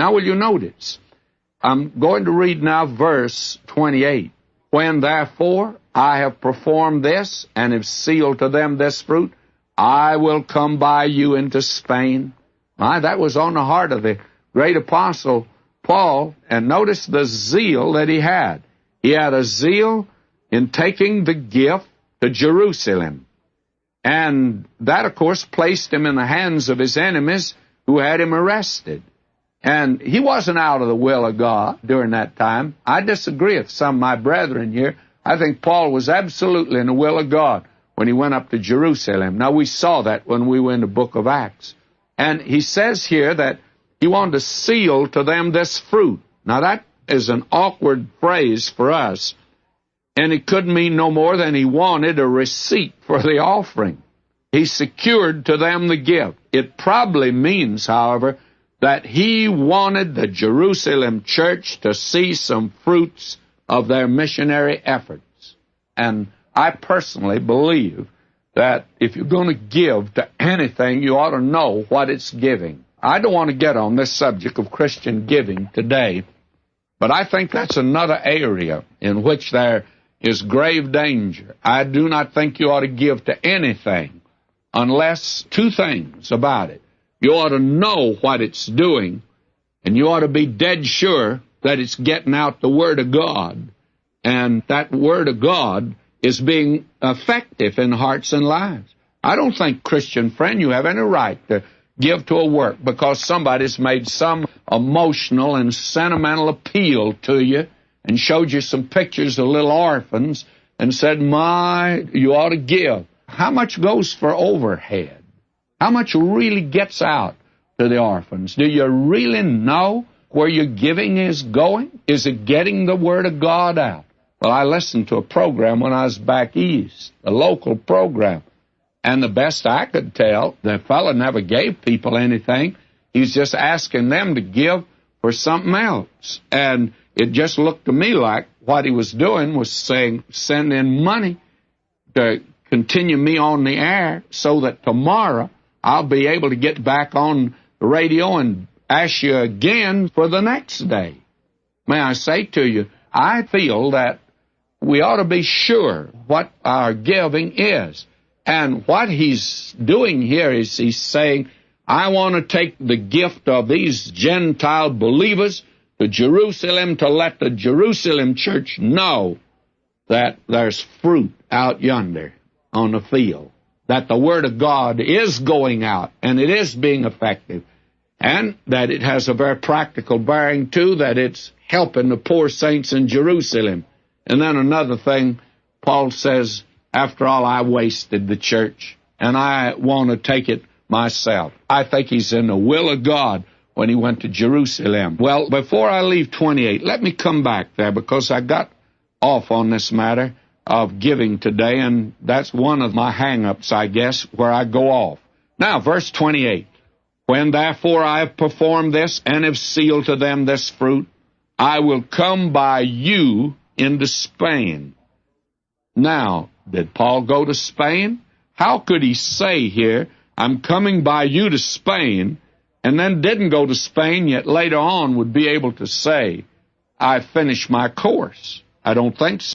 Now, will you notice? I'm going to read now verse 28. When therefore I have performed this, and have sealed to them this fruit, I will come by you into Spain. My, that was on the heart of the great apostle Paul, and notice the zeal that he had. He had a zeal in taking the gift to Jerusalem. And that, of course, placed him in the hands of his enemies who had him arrested. And he wasn't out of the will of God during that time. I disagree with some of my brethren here. I think Paul was absolutely in the will of God when he went up to Jerusalem. Now, we saw that when we were in the book of Acts. And he says here that he wanted to seal to them this fruit. Now, that is an awkward phrase for us. And it could mean no more than he wanted a receipt for the offering. He secured to them the gift. It probably means, however, that he wanted the Jerusalem church to see some fruits of their missionary efforts. And I personally believe that if you're going to give to anything, you ought to know what it's giving. I don't want to get on this subject of Christian giving today, but I think that's another area in which there is grave danger. I do not think you ought to give to anything unless two things about it. You ought to know what it's doing, and you ought to be dead sure that it's getting out the Word of God, and that Word of God is being effective in hearts and lives. I don't think, Christian friend, you have any right to give to a work because somebody's made some emotional and sentimental appeal to you and showed you some pictures of little orphans and said, you ought to give. How much goes for overhead? How much really gets out to the orphans? Do you really know where your giving is going? Is it getting the Word of God out? Well, I listened to a program when I was back east, a local program, and the best I could tell, the fellow never gave people anything. He was just asking them to give for something else. And it just looked to me like what he was doing was saying, send in money to continue me on the air so that tomorrow I'll be able to get back on the radio and ask you again for the next day. May I say to you, I feel that we ought to be sure what our giving is. And what he's doing here is he's saying, I want to take the gift of these Gentile believers to Jerusalem to let the Jerusalem church know that there's fruit out yonder on the field, that the Word of God is going out and it is being effective, and that it has a very practical bearing, too, that it's helping the poor saints in Jerusalem. And then another thing, Paul says, after all, I wasted the church, and I want to take it myself. I think he's in the will of God when he went to Jerusalem. Well, before I leave 28, let me come back there, because I got off on this matter of giving today, and that's one of my hang-ups, I guess, where I go off. Now, verse 28, when therefore I have performed this and have sealed to them this fruit, I will come by you into Spain. Now, did Paul go to Spain? How could he say here, I'm coming by you to Spain, and then didn't go to Spain, yet later on would be able to say, I finished my course? I don't think so.